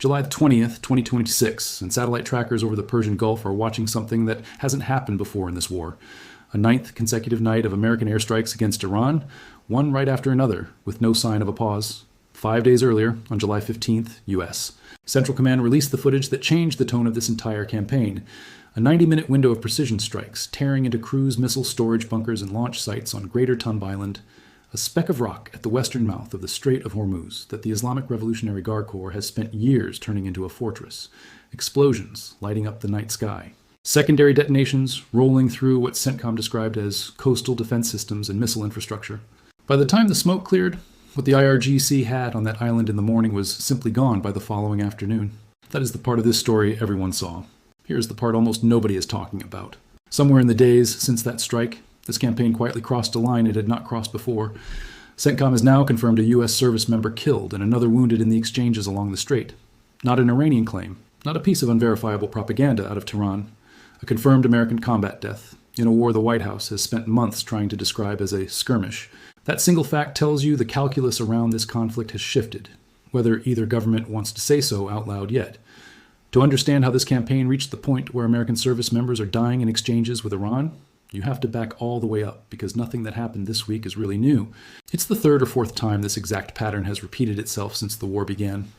July 20th, 2026, and satellite trackers over the Persian Gulf are watching something that hasn't happened before in this war. A ninth consecutive night of American airstrikes against Iran, one right after another, with no sign of a pause. 5 days earlier, on July 15th, U.S. Central Command released the footage that changed the tone of this entire campaign. A 90-minute window of precision strikes, tearing into cruise missile storage bunkers and launch sites on Greater Tunb Island. A speck of rock at the western mouth of the Strait of Hormuz that the Islamic Revolutionary Guard Corps has spent years turning into a fortress. Explosions lighting up the night sky. Secondary detonations rolling through what CENTCOM described as coastal defense systems and missile infrastructure. By the time the smoke cleared, what the IRGC had on that island in the morning was simply gone by the following afternoon. That is the part of this story everyone saw. Here's the part almost nobody is talking about. Somewhere in the days since that strike, this campaign quietly crossed a line it had not crossed before. CENTCOM has now confirmed a U.S. service member killed and another wounded in the exchanges along the strait. Not an Iranian claim, not a piece of unverifiable propaganda out of Tehran. A confirmed American combat death, in a war the White House has spent months trying to describe as a skirmish. That single fact tells you the calculus around this conflict has shifted, whether either government wants to say so out loud yet. To understand how this campaign reached the point where American service members are dying in exchanges with Iran, you have to back all the way up, because nothing that happened this week is really new. It's the third or fourth time this exact pattern has repeated itself since the war began.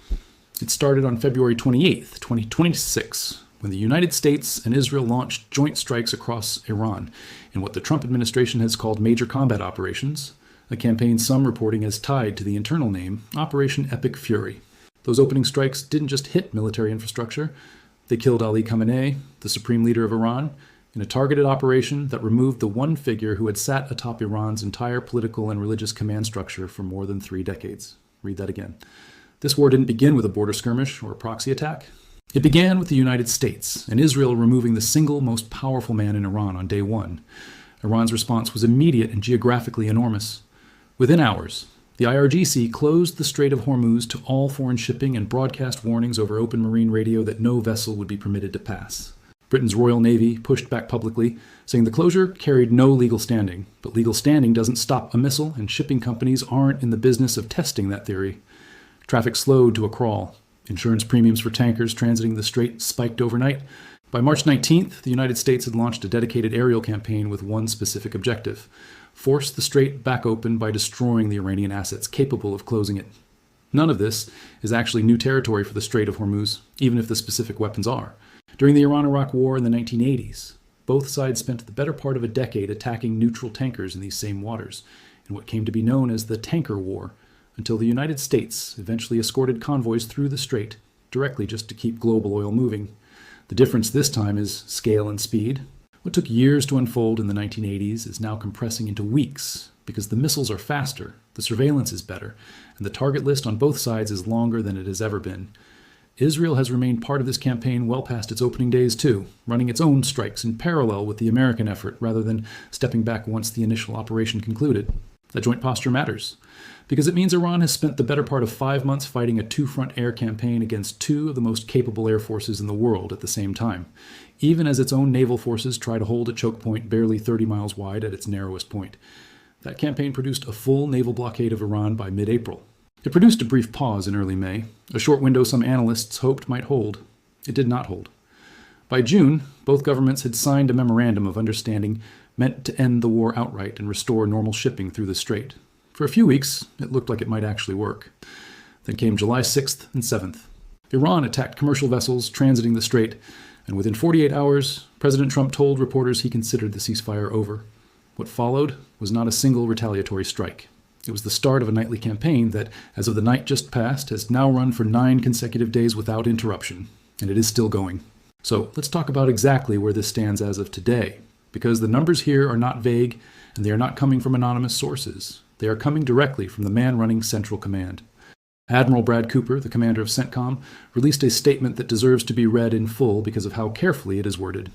It started on February 28th, 2026, when the United States and Israel launched joint strikes across Iran in what the Trump administration has called major combat operations, a campaign some reporting as tied to the internal name Operation Epic Fury. Those opening strikes didn't just hit military infrastructure. They killed Ali Khamenei, the supreme leader of Iran, in a targeted operation that removed the one figure who had sat atop Iran's entire political and religious command structure for more than 3 decades. Read that again. This war didn't begin with a border skirmish or a proxy attack. It began with the United States and Israel removing the single most powerful man in Iran on day one. Iran's response was immediate and geographically enormous. Within hours, the IRGC closed the Strait of Hormuz to all foreign shipping and broadcast warnings over open marine radio that no vessel would be permitted to pass. Britain's Royal Navy pushed back publicly, saying the closure carried no legal standing. But legal standing doesn't stop a missile, and shipping companies aren't in the business of testing that theory. Traffic slowed to a crawl. Insurance premiums for tankers transiting the strait spiked overnight. By March 19th, the United States had launched a dedicated aerial campaign with one specific objective: force the strait back open by destroying the Iranian assets capable of closing it. None of this is actually new territory for the Strait of Hormuz, even if the specific weapons are. During the Iran-Iraq War in the 1980s, both sides spent the better part of a decade attacking neutral tankers in these same waters, in what came to be known as the Tanker War, until the United States eventually escorted convoys through the strait, directly just to keep global oil moving. The difference this time is scale and speed. What took years to unfold in the 1980s is now compressing into weeks, because the missiles are faster, the surveillance is better, and the target list on both sides is longer than it has ever been. Israel has remained part of this campaign well past its opening days too, running its own strikes in parallel with the American effort rather than stepping back once the initial operation concluded. That joint posture matters, because it means Iran has spent the better part of 5 months fighting a two-front air campaign against two of the most capable air forces in the world at the same time, even as its own naval forces try to hold a choke point barely 30 miles wide at its narrowest point. That campaign produced a full naval blockade of Iran by mid-April. It produced a brief pause in early May, a short window some analysts hoped might hold. It did not hold. By June, both governments had signed a memorandum of understanding meant to end the war outright and restore normal shipping through the strait. For a few weeks, it looked like it might actually work. Then came July 6th and 7th. Iran attacked commercial vessels transiting the strait, and within 48 hours, President Trump told reporters he considered the ceasefire over. What followed was not a single retaliatory strike. It was the start of a nightly campaign that, as of the night just past, has now run for 9 consecutive days without interruption, and it is still going. So let's talk about exactly where this stands as of today, because the numbers here are not vague, and they are not coming from anonymous sources. They are coming directly from the man running Central Command. Admiral Brad Cooper, the commander of CENTCOM, released a statement that deserves to be read in full because of how carefully it is worded.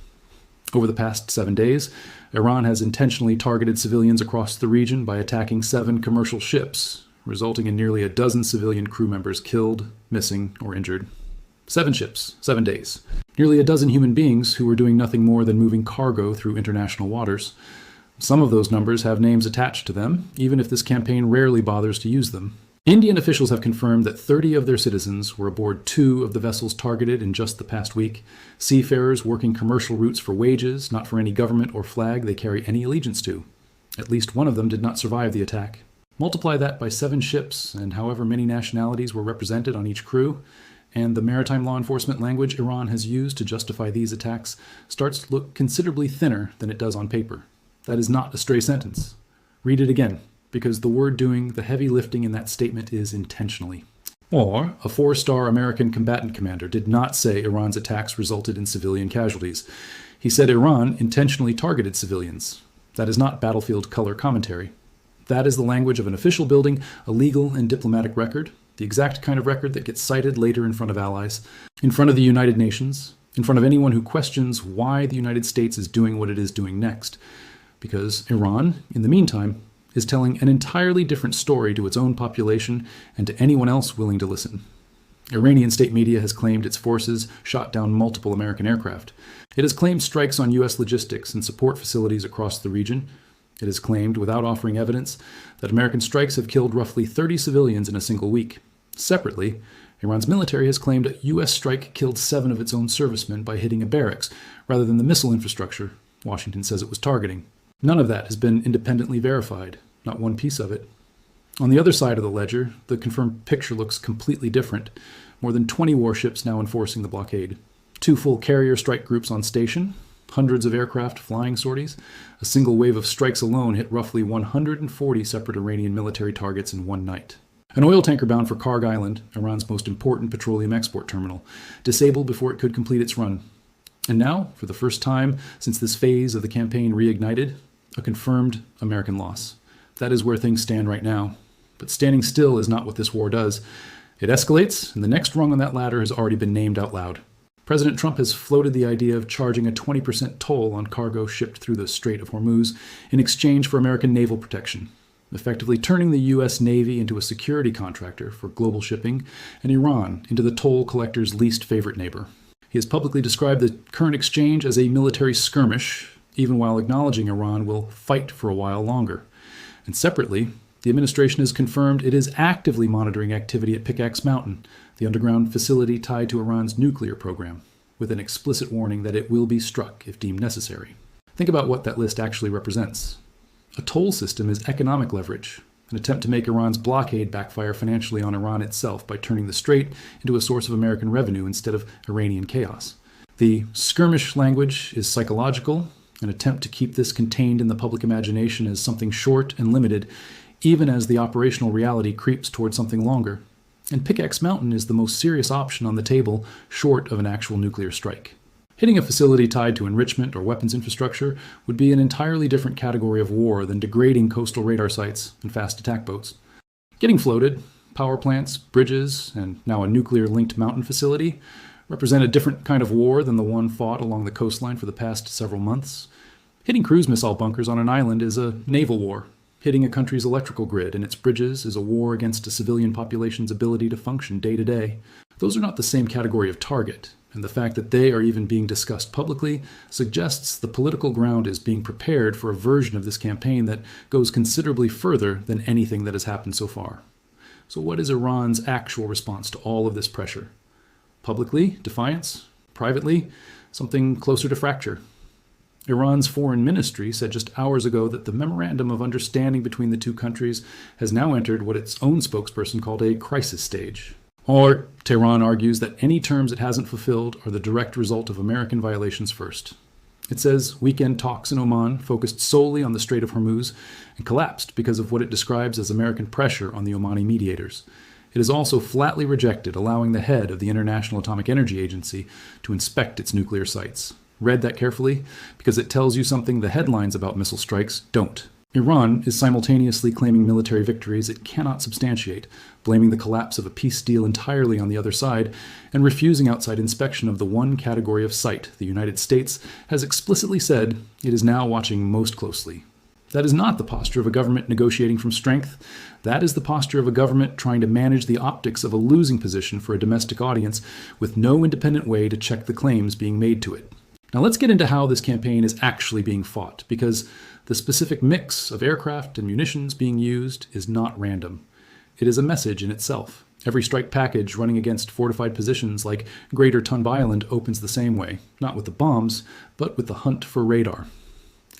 Over the past 7 days, Iran has intentionally targeted civilians across the region by attacking 7 commercial ships, resulting in nearly a dozen civilian crew members killed, missing, or injured. 7 ships, 7 days. Nearly a dozen human beings who were doing nothing more than moving cargo through international waters. Some of those numbers have names attached to them, even if this campaign rarely bothers to use them. Indian officials have confirmed that 30 of their citizens were aboard 2 of the vessels targeted in just the past week, seafarers working commercial routes for wages, not for any government or flag they carry any allegiance to. At least one of them did not survive the attack. Multiply that by 7 ships and however many nationalities were represented on each crew, and the maritime law enforcement language Iran has used to justify these attacks starts to look considerably thinner than it does on paper. That is not a stray sentence. Read it again, because the word doing the heavy lifting in that statement is intentionally. Or, a 4-star American combatant commander did not say Iran's attacks resulted in civilian casualties. He said Iran intentionally targeted civilians. That is not battlefield color commentary. That is the language of an official building a legal and diplomatic record, the exact kind of record that gets cited later in front of allies, in front of the United Nations, in front of anyone who questions why the United States is doing what it is doing next. Because Iran, in the meantime, is telling an entirely different story to its own population and to anyone else willing to listen. Iranian state media has claimed its forces shot down multiple American aircraft. It has claimed strikes on U.S. logistics and support facilities across the region. It has claimed, without offering evidence, that American strikes have killed roughly 30 civilians in a single week. Separately, Iran's military has claimed a U.S. strike killed 7 of its own servicemen by hitting a barracks, rather than the missile infrastructure Washington says it was targeting. None of that has been independently verified, not one piece of it. On the other side of the ledger, the confirmed picture looks completely different. More than 20 warships now enforcing the blockade. 2 full carrier strike groups on station, hundreds of aircraft flying sorties. A single wave of strikes alone hit roughly 140 separate Iranian military targets in one night. An oil tanker bound for Karg Island, Iran's most important petroleum export terminal, disabled before it could complete its run. And now, for the first time since this phase of the campaign reignited, a confirmed American loss. That is where things stand right now. But standing still is not what this war does. It escalates, and the next rung on that ladder has already been named out loud. President Trump has floated the idea of charging a 20% toll on cargo shipped through the Strait of Hormuz in exchange for American naval protection, effectively turning the U.S. Navy into a security contractor for global shipping and Iran into the toll collector's least favorite neighbor. He has publicly described the current exchange as a military skirmish, even while acknowledging Iran will fight for a while longer. And separately, the administration has confirmed it is actively monitoring activity at Pickaxe Mountain, the underground facility tied to Iran's nuclear program, with an explicit warning that it will be struck if deemed necessary. Think about what that list actually represents. A toll system is economic leverage, an attempt to make Iran's blockade backfire financially on Iran itself by turning the strait into a source of American revenue instead of Iranian chaos. The skirmish language is psychological, an attempt to keep this contained in the public imagination as something short and limited, even as the operational reality creeps towards something longer. And Pickaxe Mountain is the most serious option on the table, short of an actual nuclear strike. Hitting a facility tied to enrichment or weapons infrastructure would be an entirely different category of war than degrading coastal radar sites and fast attack boats. Getting floated, power plants, bridges, and now a nuclear-linked mountain facility represent a different kind of war than the one fought along the coastline for the past several months. Hitting cruise missile bunkers on an island is a naval war. Hitting a country's electrical grid and its bridges is a war against a civilian population's ability to function day to day. Those are not the same category of target, and the fact that they are even being discussed publicly suggests the political ground is being prepared for a version of this campaign that goes considerably further than anything that has happened so far. So what is Iran's actual response to all of this pressure? Publicly, defiance. Privately, something closer to fracture. Iran's foreign ministry said just hours ago that the memorandum of understanding between the two countries has now entered what its own spokesperson called a crisis stage. Or, Tehran argues that any terms it hasn't fulfilled are the direct result of American violations first. It says weekend talks in Oman focused solely on the Strait of Hormuz and collapsed because of what it describes as American pressure on the Omani mediators. It has also flatly rejected allowing the head of the International Atomic Energy Agency to inspect its nuclear sites. Read that carefully, because it tells you something the headlines about missile strikes don't. Iran is simultaneously claiming military victories it cannot substantiate, blaming the collapse of a peace deal entirely on the other side, and refusing outside inspection of the one category of site the United States has explicitly said it is now watching most closely. That is not the posture of a government negotiating from strength. That is the posture of a government trying to manage the optics of a losing position for a domestic audience with no independent way to check the claims being made to it. Now let's get into how this campaign is actually being fought, because the specific mix of aircraft and munitions being used is not random. It is a message in itself. Every strike package running against fortified positions like Greater Tunby Island opens the same way, not with the bombs, but with the hunt for radar.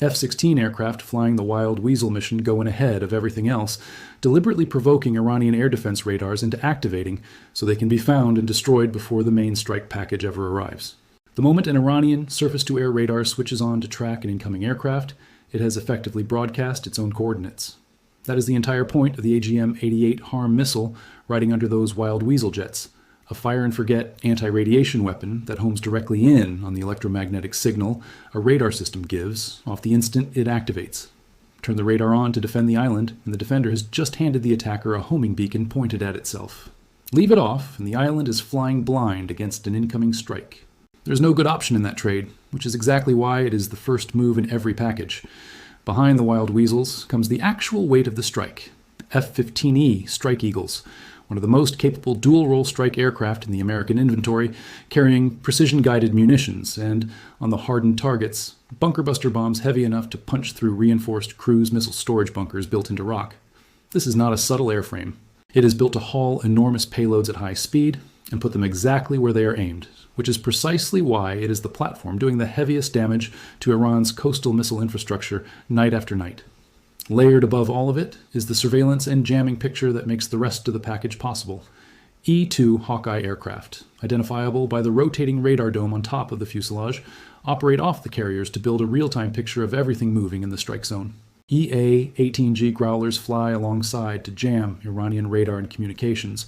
F-16 aircraft flying the Wild Weasel mission go in ahead of everything else, deliberately provoking Iranian air defense radars into activating so they can be found and destroyed before the main strike package ever arrives. The moment an Iranian surface-to-air radar switches on to track an incoming aircraft, it has effectively broadcast its own coordinates. That is the entire point of the AGM-88 HARM missile riding under those Wild Weasel jets, a fire-and-forget anti-radiation weapon that homes directly in on the electromagnetic signal a radar system gives off the instant it activates. Turn the radar on to defend the island, and the defender has just handed the attacker a homing beacon pointed at itself. Leave it off, and the island is flying blind against an incoming strike. There's no good option in that trade, which is exactly why it is the first move in every package. Behind the Wild Weasels comes the actual weight of the strike, F-15E Strike Eagles, one of the most capable dual-role strike aircraft in the American inventory, carrying precision-guided munitions and, on the hardened targets, bunker buster bombs heavy enough to punch through reinforced cruise missile storage bunkers built into rock. This is not a subtle airframe. It is built to haul enormous payloads at high speed and put them exactly where they are aimed, which is precisely why it is the platform doing the heaviest damage to Iran's coastal missile infrastructure night after night. Layered above all of it is the surveillance and jamming picture that makes the rest of the package possible. E-2 Hawkeye aircraft, identifiable by the rotating radar dome on top of the fuselage, operate off the carriers to build a real-time picture of everything moving in the strike zone. EA-18G Growlers fly alongside to jam Iranian radar and communications,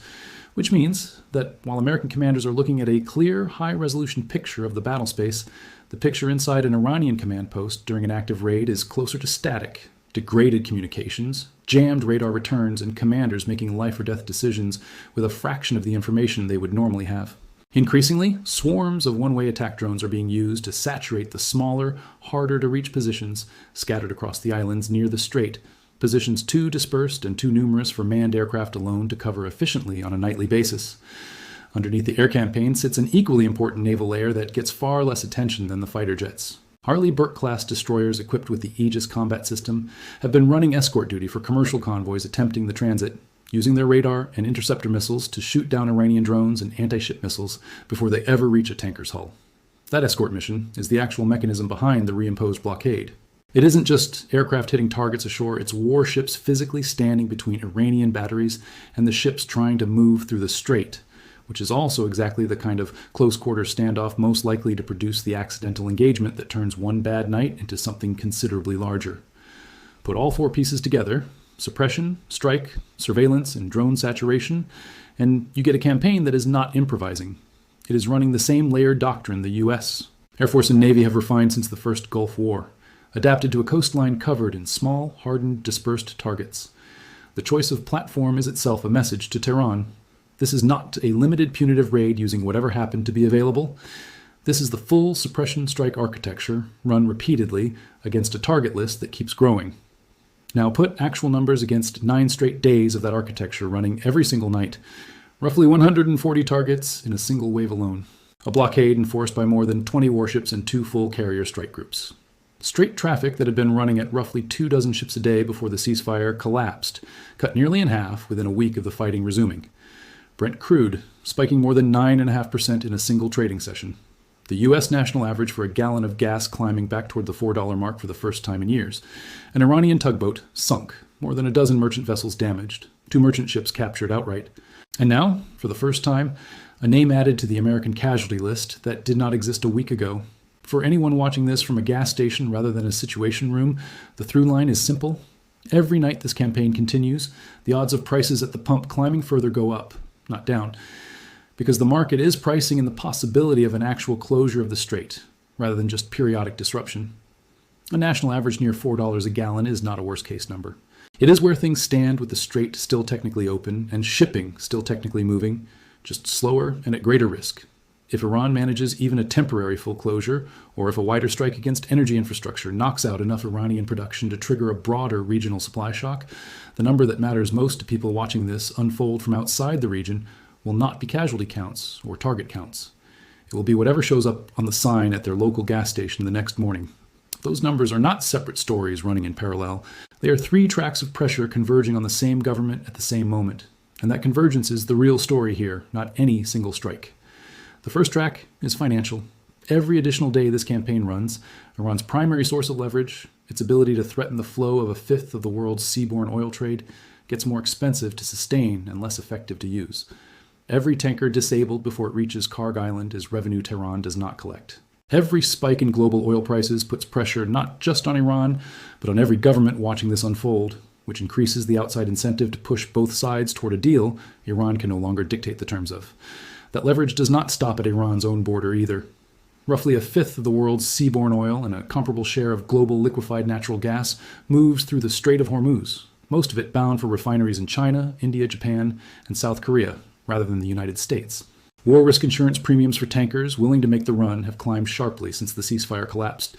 which means that while American commanders are looking at a clear, high-resolution picture of the battle space, the picture inside an Iranian command post during an active raid is closer to static. Degraded communications, jammed radar returns, and commanders making life-or-death decisions with a fraction of the information they would normally have. Increasingly, swarms of one-way attack drones are being used to saturate the smaller, harder-to-reach positions scattered across the islands near the strait, positions too dispersed and too numerous for manned aircraft alone to cover efficiently on a nightly basis. Underneath the air campaign sits an equally important naval layer that gets far less attention than the fighter jets. Harley Burke-class destroyers equipped with the Aegis combat system have been running escort duty for commercial convoys attempting the transit, using their radar and interceptor missiles to shoot down Iranian drones and anti-ship missiles before they ever reach a tanker's hull. That escort mission is the actual mechanism behind the reimposed blockade. It isn't just aircraft hitting targets ashore, it's warships physically standing between Iranian batteries and the ships trying to move through the strait, which is also exactly the kind of close-quarter standoff most likely to produce the accidental engagement that turns one bad night into something considerably larger. Put all four pieces together, suppression, strike, surveillance, and drone saturation, and you get a campaign that is not improvising. It is running the same layered doctrine the U.S. Air Force and Navy have refined since the first Gulf War, adapted to a coastline covered in small, hardened, dispersed targets. The choice of platform is itself a message to Tehran. This is not a limited punitive raid using whatever happened to be available. This is the full suppression strike architecture run repeatedly against a target list that keeps growing. Now put actual numbers against 9 straight days of that architecture running every single night. Roughly 140 targets in a single wave alone. A blockade enforced by more than 20 warships and 2 full carrier strike groups. Straight traffic that had been running at roughly 24 ships a day before the ceasefire collapsed, cut nearly in half within a week of the fighting resuming. Brent crude spiking more than 9.5% in a single trading session. The U.S. national average for a gallon of gas climbing back toward the $4 mark for the first time in years. An Iranian tugboat sunk, more than a dozen merchant vessels damaged, 2 merchant ships captured outright. And now, for the first time, a name added to the American casualty list that did not exist a week ago. For anyone watching this from a gas station rather than a situation room, the through line is simple. Every night this campaign continues, the odds of prices at the pump climbing further go up, not down, because the market is pricing in the possibility of an actual closure of the strait, rather than just periodic disruption. A national average near $4 a gallon is not a worst-case number. It is where things stand with the strait still technically open and shipping still technically moving, just slower and at greater risk. If Iran manages even a temporary full closure, or if a wider strike against energy infrastructure knocks out enough Iranian production to trigger a broader regional supply shock, the number that matters most to people watching this unfold from outside the region will not be casualty counts or target counts. It will be whatever shows up on the sign at their local gas station the next morning. Those numbers are not separate stories running in parallel. They are 3 tracks of pressure converging on the same government at the same moment. And that convergence is the real story here, not any single strike. The first track is financial. Every additional day this campaign runs, Iran's primary source of leverage, its ability to threaten the flow of a fifth of the world's seaborne oil trade, gets more expensive to sustain and less effective to use. Every tanker disabled before it reaches Karg Island is revenue Tehran does not collect. Every spike in global oil prices puts pressure not just on Iran, but on every government watching this unfold, which increases the outside incentive to push both sides toward a deal Iran can no longer dictate the terms of. That leverage does not stop at Iran's own border either. Roughly a fifth of the world's seaborne oil and a comparable share of global liquefied natural gas moves through the Strait of Hormuz, most of it bound for refineries in China, India, Japan, and South Korea, rather than the United States. War risk insurance premiums for tankers willing to make the run have climbed sharply since the ceasefire collapsed,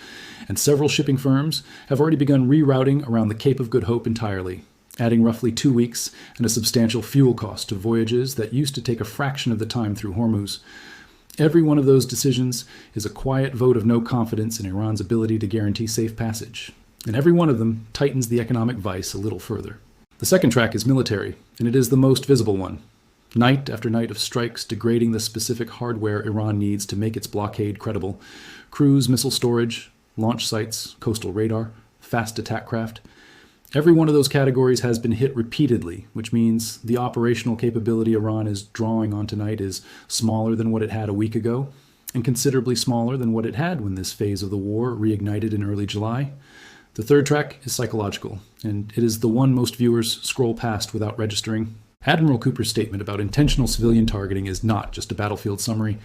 and several shipping firms have already begun rerouting around the Cape of Good Hope entirely, adding roughly 2 weeks and a substantial fuel cost to voyages that used to take a fraction of the time through Hormuz. Every one of those decisions is a quiet vote of no confidence in Iran's ability to guarantee safe passage, and every one of them tightens the economic vice a little further. The second track is military, and it is the most visible one. Night after night of strikes degrading the specific hardware Iran needs to make its blockade credible. Cruise missile storage, launch sites, coastal radar, fast attack craft. Every one of those categories has been hit repeatedly, which means the operational capability Iran is drawing on tonight is smaller than what it had a week ago, and considerably smaller than what it had when this phase of the war reignited in early July. The third track is psychological, and it is the one most viewers scroll past without registering. Admiral Cooper's statement about intentional civilian targeting is not just a battlefield summary.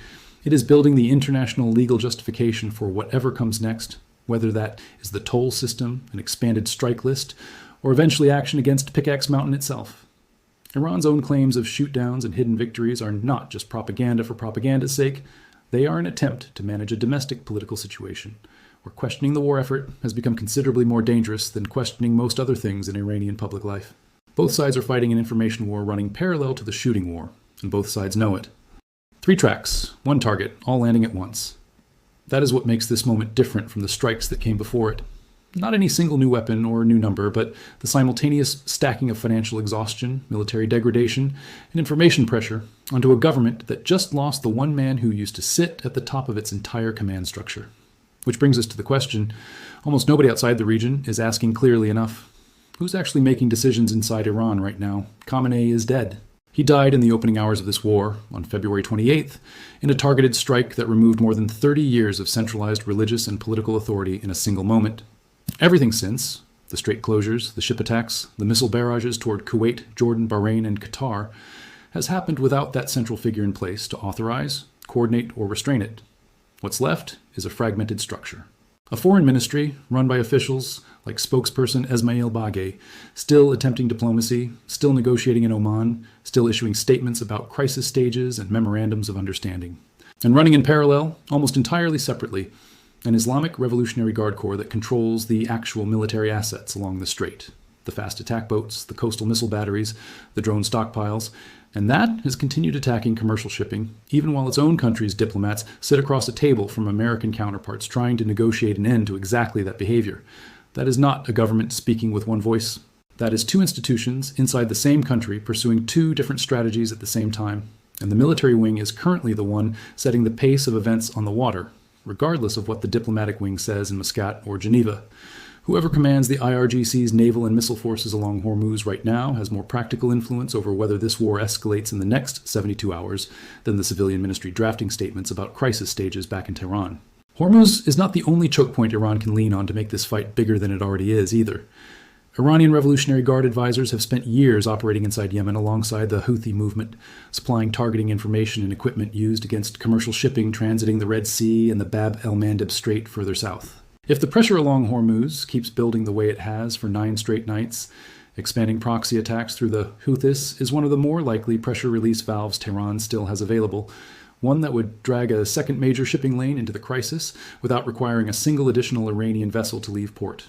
It is building the international legal justification for whatever comes next, whether that is the toll system, an expanded strike list, or eventually action against Pickaxe Mountain itself. Iran's own claims of shoot-downs and hidden victories are not just propaganda for propaganda's sake. They are an attempt to manage a domestic political situation, where questioning the war effort has become considerably more dangerous than questioning most other things in Iranian public life. Both sides are fighting an information war running parallel to the shooting war, and both sides know it. 3 tracks, 1 target, all landing at once. That is what makes this moment different from the strikes that came before it. Not any single new weapon or new number, but the simultaneous stacking of financial exhaustion, military degradation, and information pressure onto a government that just lost the one man who used to sit at the top of its entire command structure. Which brings us to the question almost nobody outside the region is asking clearly enough. Who's actually making decisions inside Iran right now? Khamenei is dead. He died in the opening hours of this war, on February 28th, in a targeted strike that removed more than 30 years of centralized religious and political authority in a single moment. Everything since, the strait closures, the ship attacks, the missile barrages toward Kuwait, Jordan, Bahrain, and Qatar, has happened without that central figure in place to authorize, coordinate, or restrain it. What's left is a fragmented structure. A foreign ministry, run by officials like spokesperson Esmail Bagay, still attempting diplomacy, still negotiating in Oman, still issuing statements about crisis stages and memorandums of understanding. And running in parallel, almost entirely separately, an Islamic Revolutionary Guard Corps that controls the actual military assets along the strait. The fast attack boats, the coastal missile batteries, the drone stockpiles, and that has continued attacking commercial shipping, even while its own country's diplomats sit across a table from American counterparts trying to negotiate an end to exactly that behavior. That is not a government speaking with one voice. That is 2 institutions inside the same country pursuing 2 different strategies at the same time. And the military wing is currently the one setting the pace of events on the water, regardless of what the diplomatic wing says in Muscat or Geneva. Whoever commands the IRGC's naval and missile forces along Hormuz right now has more practical influence over whether this war escalates in the next 72 hours than the civilian ministry drafting statements about crisis stages back in Tehran. Hormuz is not the only choke point Iran can lean on to make this fight bigger than it already is either. Iranian Revolutionary Guard advisors have spent years operating inside Yemen alongside the Houthi movement, supplying targeting information and equipment used against commercial shipping transiting the Red Sea and the Bab el-Mandeb Strait further south. If the pressure along Hormuz keeps building the way it has for 9 straight nights, expanding proxy attacks through the Houthis is one of the more likely pressure release valves Tehran still has available, one that would drag a second major shipping lane into the crisis without requiring a single additional Iranian vessel to leave port.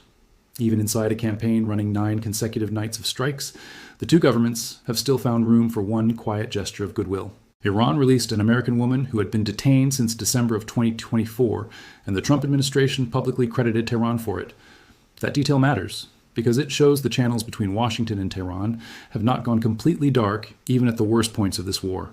Even inside a campaign running 9 consecutive nights of strikes, the 2 governments have still found room for one quiet gesture of goodwill. Iran released an American woman who had been detained since December of 2024, and the Trump administration publicly credited Tehran for it. That detail matters, because it shows the channels between Washington and Tehran have not gone completely dark even at the worst points of this war.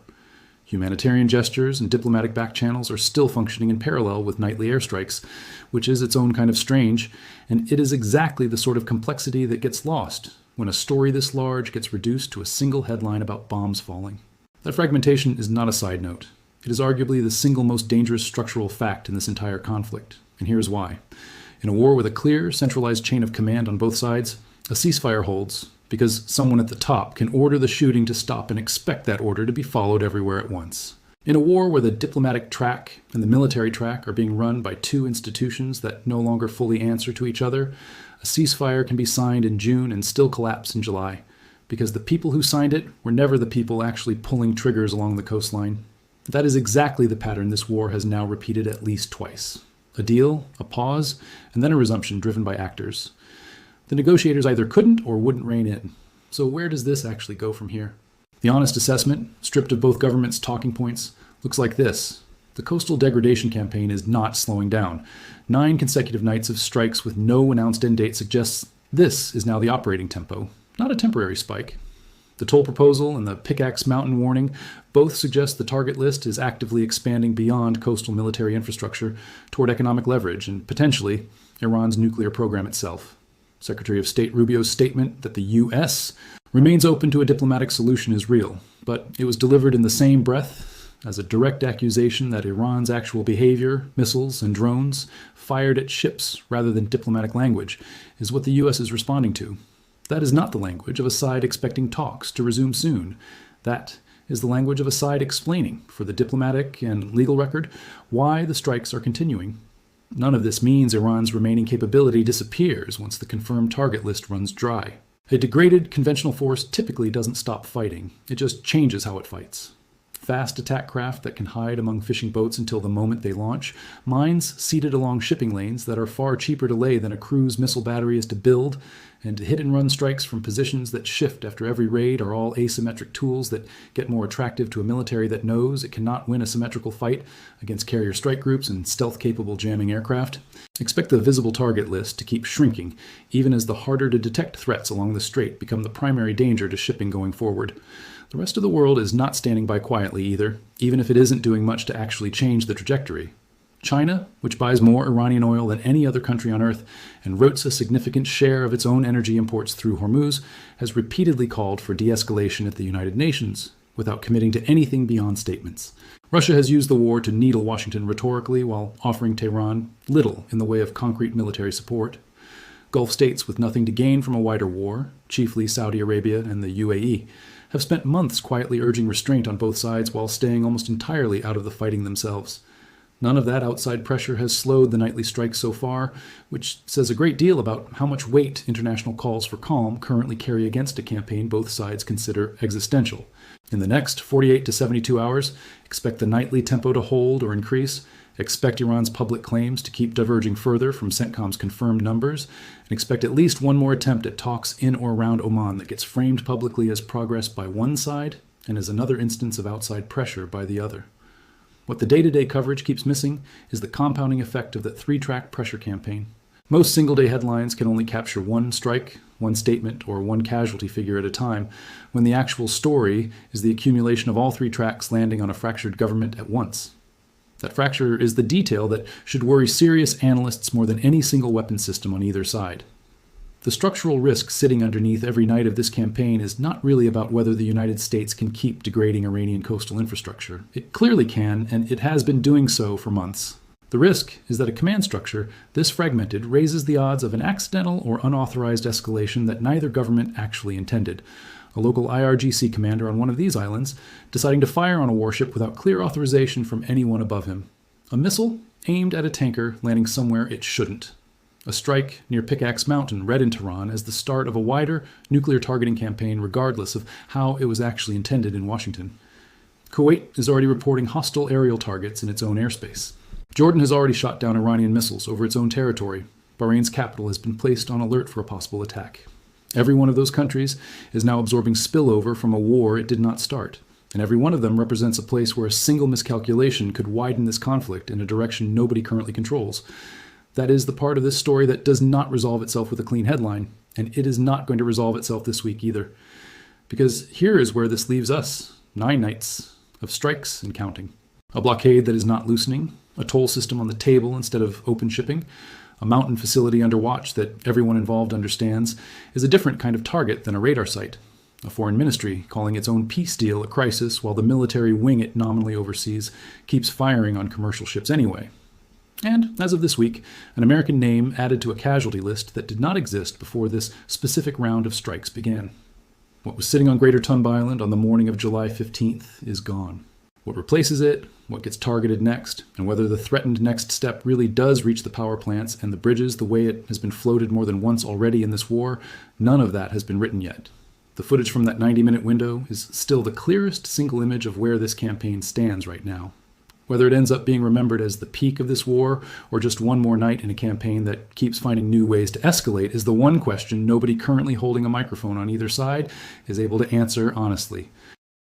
Humanitarian gestures and diplomatic back channels are still functioning in parallel with nightly airstrikes, which is its own kind of strange, and it is exactly the sort of complexity that gets lost when a story this large gets reduced to a single headline about bombs falling. That fragmentation is not a side note. It is arguably the single most dangerous structural fact in this entire conflict, and here's why. In a war with a clear, centralized chain of command on both sides, a ceasefire holds because someone at the top can order the shooting to stop and expect that order to be followed everywhere at once. In a war where the diplomatic track and the military track are being run by two institutions that no longer fully answer to each other, a ceasefire can be signed in June and still collapse in July, because the people who signed it were never the people actually pulling triggers along the coastline. That is exactly the pattern this war has now repeated at least twice. A deal, a pause, and then a resumption driven by actors. The negotiators either couldn't or wouldn't rein in. So where does this actually go from here? The honest assessment, stripped of both governments' talking points, looks like this. The coastal degradation campaign is not slowing down. 9 consecutive nights of strikes with no announced end date suggests this is now the operating tempo, not a temporary spike. The toll proposal and the Pickaxe Mountain warning both suggest the target list is actively expanding beyond coastal military infrastructure toward economic leverage and potentially Iran's nuclear program itself. Secretary of State Rubio's statement that the U.S. remains open to a diplomatic solution is real, but it was delivered in the same breath as a direct accusation that Iran's actual behavior, missiles, and drones fired at ships rather than diplomatic language is what the U.S. is responding to. That is not the language of a side expecting talks to resume soon. That is the language of a side explaining, for the diplomatic and legal record, why the strikes are continuing. None of this means Iran's remaining capability disappears once the confirmed target list runs dry. A degraded conventional force typically doesn't stop fighting. It just changes how it fights. Fast attack craft that can hide among fishing boats until the moment they launch, mines seated along shipping lanes that are far cheaper to lay than a cruise missile battery is to build, and hit-and-run strikes from positions that shift after every raid are all asymmetric tools that get more attractive to a military that knows it cannot win a symmetrical fight against carrier strike groups and stealth-capable jamming aircraft. Expect the visible target list to keep shrinking, even as the harder-to-detect threats along the strait become the primary danger to shipping going forward. The rest of the world is not standing by quietly either, even if it isn't doing much to actually change the trajectory. China, which buys more Iranian oil than any other country on Earth and routes a significant share of its own energy imports through Hormuz, has repeatedly called for de-escalation at the United Nations, without committing to anything beyond statements. Russia has used the war to needle Washington rhetorically while offering Tehran little in the way of concrete military support. Gulf states with nothing to gain from a wider war, chiefly Saudi Arabia and the UAE, have spent months quietly urging restraint on both sides while staying almost entirely out of the fighting themselves. None of that outside pressure has slowed the nightly strikes so far, which says a great deal about how much weight international calls for calm currently carry against a campaign both sides consider existential. In the next 48 to 72 hours, expect the nightly tempo to hold or increase, expect Iran's public claims to keep diverging further from CENTCOM's confirmed numbers, and expect at least one more attempt at talks in or around Oman that gets framed publicly as progress by one side and as another instance of outside pressure by the other. What the day-to-day coverage keeps missing is the compounding effect of that 3-track pressure campaign. Most single-day headlines can only capture one strike, one statement, or one casualty figure at a time, when the actual story is the accumulation of all 3 tracks landing on a fractured government at once. That fracture is the detail that should worry serious analysts more than any single weapon system on either side. The structural risk sitting underneath every night of this campaign is not really about whether the United States can keep degrading Iranian coastal infrastructure. It clearly can, and it has been doing so for months. The risk is that a command structure this fragmented raises the odds of an accidental or unauthorized escalation that neither government actually intended. A local IRGC commander on one of these islands deciding to fire on a warship without clear authorization from anyone above him. A missile aimed at a tanker landing somewhere it shouldn't. A strike near Pickaxe Mountain read in Tehran as the start of a wider nuclear targeting campaign regardless of how it was actually intended in Washington. Kuwait is already reporting hostile aerial targets in its own airspace. Jordan has already shot down Iranian missiles over its own territory. Bahrain's capital has been placed on alert for a possible attack. Every one of those countries is now absorbing spillover from a war it did not start, and every one of them represents a place where a single miscalculation could widen this conflict in a direction nobody currently controls. That is the part of this story that does not resolve itself with a clean headline. And it is not going to resolve itself this week either. Because here is where this leaves us, 9 nights of strikes and counting. A blockade that is not loosening, a toll system on the table instead of open shipping, a mountain facility under watch that everyone involved understands is a different kind of target than a radar site. A foreign ministry calling its own peace deal a crisis while the military wing it nominally oversees keeps firing on commercial ships anyway. And, as of this week, an American name added to a casualty list that did not exist before this specific round of strikes began. What was sitting on Greater Tunba Island on the morning of July 15th is gone. What replaces it, what gets targeted next, and whether the threatened next step really does reach the power plants and the bridges the way it has been floated more than once already in this war, none of that has been written yet. The footage from that 90-minute window is still the clearest single image of where this campaign stands right now. Whether it ends up being remembered as the peak of this war or just one more night in a campaign that keeps finding new ways to escalate is the one question nobody currently holding a microphone on either side is able to answer honestly.